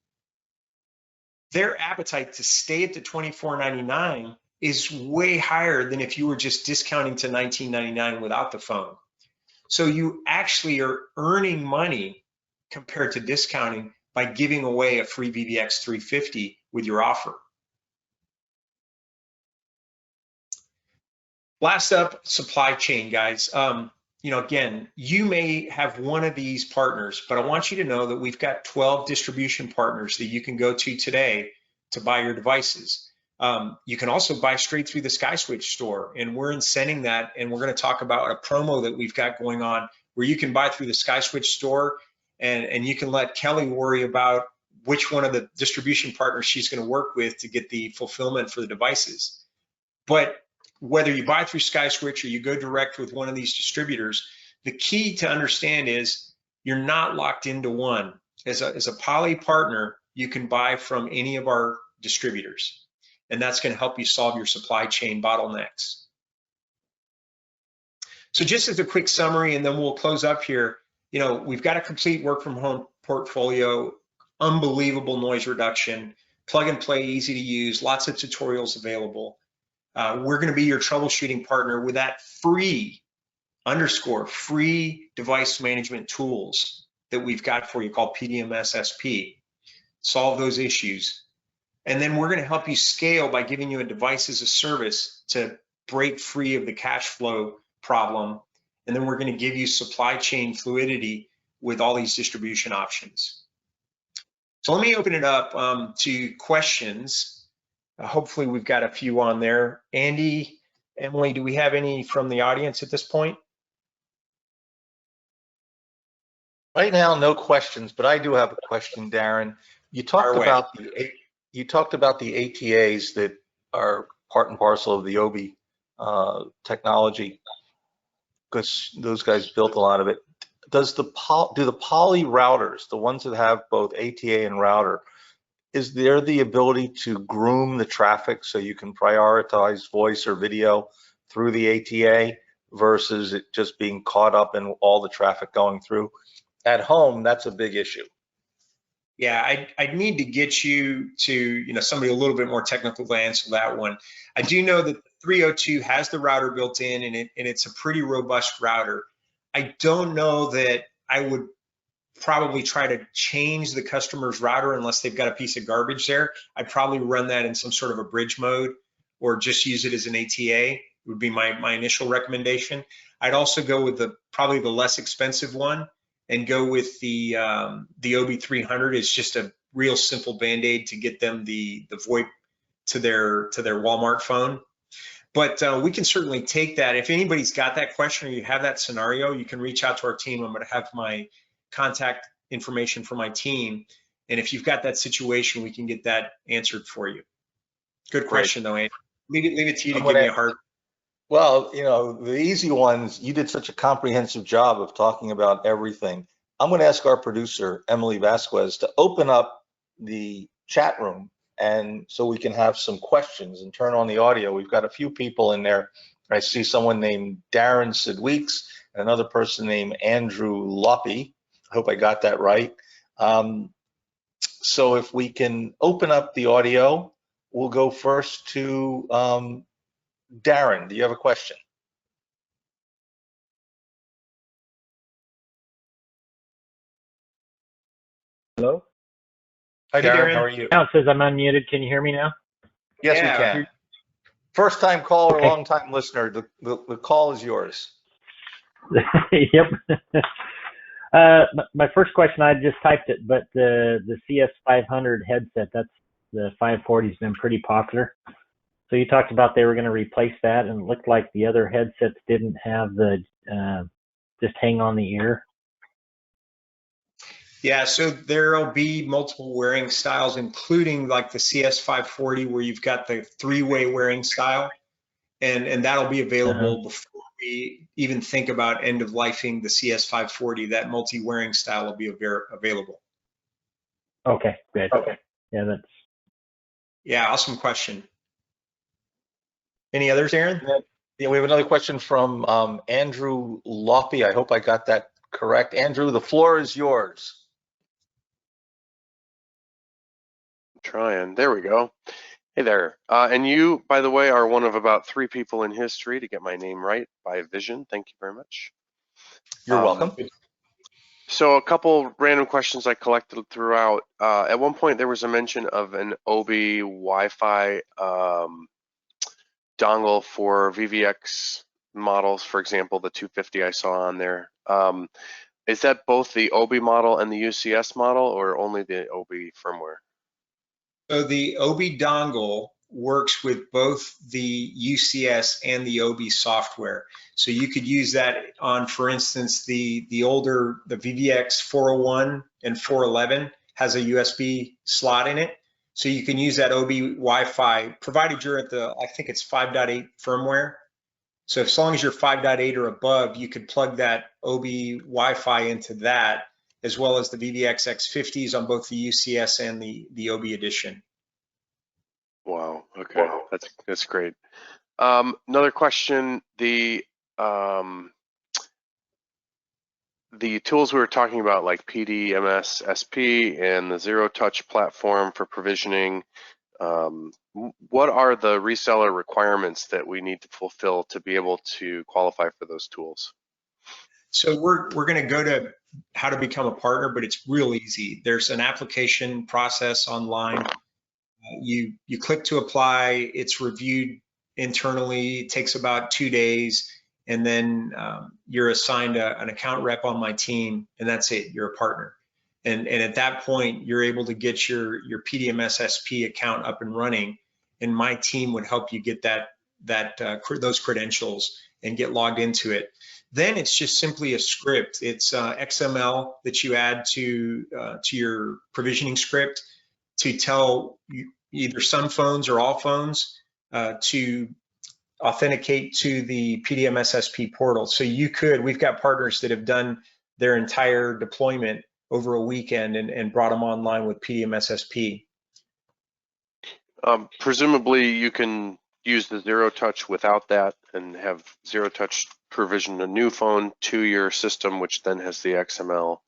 Their appetite to stay at the $24.99 is way higher than if you were just discounting to $19.99 without the phone. So you actually are earning money compared to discounting by giving away a free VVX 350 with your offer. Last up, supply chain, guys. Again, you may have one of these partners, but I want you to know that we've got 12 distribution partners that you can go to today to buy your devices. You can also buy straight through the SkySwitch store, and we're incenting that, and we're going to talk about a promo that we've got going on where you can buy through the SkySwitch store, and you can let Kelly worry about which one of the distribution partners she's going to work with to get the fulfillment for the devices. But whether you buy through SkySwitch or you go direct with one of these distributors, the key to understand is you're not locked into one. As a Poly partner, you can buy from any of our distributors, and that's going to help you solve your supply chain bottlenecks. So just as a quick summary, and then we'll close up here, we've got a complete work from home portfolio, unbelievable noise reduction, plug and play, easy to use, lots of tutorials available. We're going to be your troubleshooting partner with that free device management tools that we've got for you called PDMS-SP. Solve those issues. And then we're going to help you scale by giving you a device as a service to break free of the cash flow problem. And then we're going to give you supply chain fluidity with all these distribution options. So let me open it up to questions. Hopefully we've got a few on there. Andy, Emily, do we have any from the audience at this point? Right now, no questions, but I do have a question, Darren. You talked about the ATAs that are part and parcel of the OBI technology, because those guys built a lot of it. Do the Poly routers, the ones that have both ATA and router, is there the ability to groom the traffic so you can prioritize voice or video through the ATA versus it just being caught up in all the traffic going through? At home, that's a big issue. Yeah, I'd need to get you to somebody a little bit more technical to answer that one. I do know that 302 has the router built in, and it's a pretty robust router. I don't know that I would probably try to change the customer's router unless they've got a piece of garbage there. I'd probably run that in some sort of a bridge mode or just use it as an ATA would be my initial recommendation. I'd also go with probably the less expensive one and go with the OB300. It's just a real simple Band-Aid to get them the VoIP to their Walmart phone. But we can certainly take that. If anybody's got that question or you have that scenario, you can reach out to our team. I'm going to have my contact information for my team. And if you've got that situation, we can get that answered for you. Good question, though, Andy. Leave it to you to give me a heart. Well, the easy ones, you did such a comprehensive job of talking about everything. I'm going to ask our producer, Emily Vasquez, to open up the chat room and so we can have some questions and turn on the audio. We've got a few people in there. I see someone named Darren Sidweeks and another person named Andrew Loppy. I hope I got that right. So if we can open up the audio, we'll go first to Darren. Do you have a question? Hello? Hi, Darren. How are you? Now it says I'm unmuted. Can you hear me now? Yes, Yeah. we can. First time caller, Okay. long time listener. The call is yours. Yep. My first question, I just typed it, but the CS500 headset, that's the 540 has been pretty popular. So you talked about they were going to replace that, and it looked like the other headsets didn't have the just hang on the ear. Yeah, so there'll be multiple wearing styles, including like the CS540, where you've got the three-way wearing style, and that'll be available before we even think about end of lifing the CS540, that multi-wearing style will be available. Okay, good. Okay. Yeah, that's. Yeah, awesome question. Any others, Darren? Yeah, we have another question from Andrew Loppy. I hope I got that correct. Andrew, the floor is yours. Trying. There we go. Hey there. And you, by the way, are one of about 3 people in history to get my name right by Vision. Thank you very much. You're welcome. So a couple random questions I collected throughout. At one point, there was a mention of an OB Wi-Fi dongle for VVX models, for example, the 250 I saw on there. Is that both the OB model and the UCS model, or only the OB firmware? So the OB dongle works with both the UCS and the OB software. So you could use that on, for instance, the older, the VVX 401 and 411 has a USB slot in it. So you can use that OB Wi-Fi, provided you're at the, I think it's 5.8 firmware. So as long as you're 5.8 or above, you could plug that OB Wi-Fi into that, as well as the VVX X50s on both the UCS and the OB edition. Wow. Okay. Wow. That's great. Another question. The tools we were talking about, like PDMS-SP and the Zero Touch platform for provisioning, what are the reseller requirements that we need to fulfill to be able to qualify for those tools? So we're going to go to how to become a partner, but it's real easy. There's an application process online. You click to apply. It's reviewed internally. It takes about 2 days, and then you're assigned an account rep on my team, and that's it. You're a partner. And at that point, you're able to get your PDMS-SP account up and running, and my team would help you get those credentials and get logged into it. Then it's just simply a script. It's XML that you add to your provisioning script to tell either some phones or all phones to authenticate to the PDMS-SP portal. So we've got partners that have done their entire deployment over a weekend and brought them online with PDMS-SP. Presumably you can use the Zero Touch without that and have Zero Touch provision a new phone to your system, which then has the XML.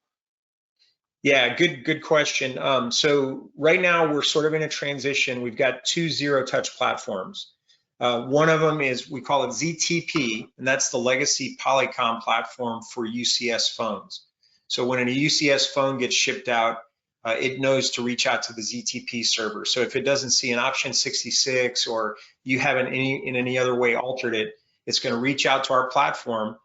Yeah, good question. So right now we're sort of in a transition. We've got 2 Zero Touch platforms. One of them is, we call it ZTP, and that's the legacy POLYCOM platform for UCS phones. So when a UCS phone gets shipped out, it knows to reach out to the ZTP server. So if it doesn't see an option 66 or you haven't in any other way altered it, it's going to reach out to our platform.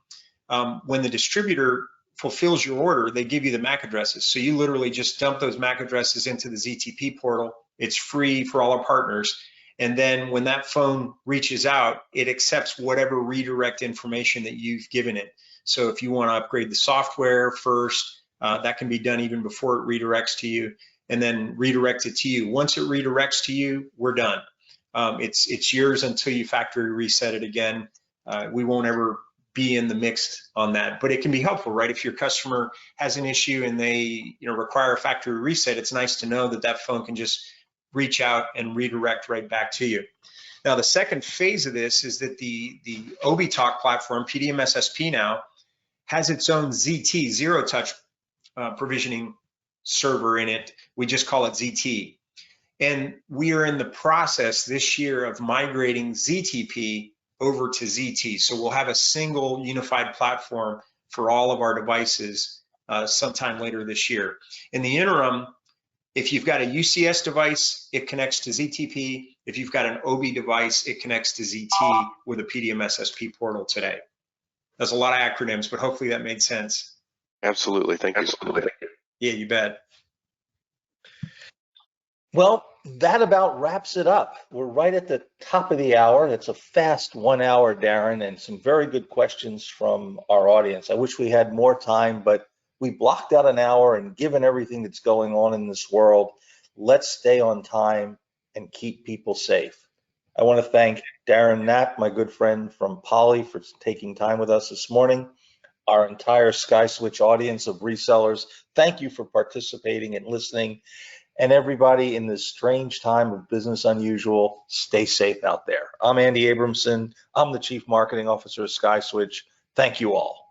When the distributor fulfills your order, they give you the MAC addresses. So you literally just dump those MAC addresses into the ZTP portal. It's free for all our partners. And then when that phone reaches out, it accepts whatever redirect information that you've given it. So if you want to upgrade the software first, that can be done even before it redirects to you, and then redirect it to you. Once it redirects to you, we're done. It's yours until you factory reset it again. We won't ever be in the mix on that, but it can be helpful, right? If your customer has an issue and they require a factory reset, it's nice to know that that phone can just reach out and redirect right back to you. Now, the second phase of this is that the OBTalk platform, PDMS-SP now, has its own ZT, Zero Touch provisioning server in it. We just call it ZT. And we are in the process this year of migrating ZTP over to ZT. So we'll have a single unified platform for all of our devices sometime later this year. In the interim, if you've got a UCS device, it connects to ZTP. If you've got an OB device, it connects to ZT with a PDMS-SP portal today. That's a lot of acronyms, but hopefully that made sense. Absolutely. Thank you. Absolutely. Yeah, you bet. Well, that about wraps it up. We're right at the top of the hour. It's a fast 1 hour, Darren, and some very good questions from our audience. I wish we had more time, but we blocked out an hour, and given everything that's going on in this world, let's stay on time and keep people safe. I want to thank Darren Knapp, my good friend from Poly, for taking time with us this morning. Our entire SkySwitch audience of resellers, thank you for participating and listening. And everybody, in this strange time of business unusual, stay safe out there. I'm Andy Abramson. I'm the Chief Marketing Officer of SkySwitch. Thank you all.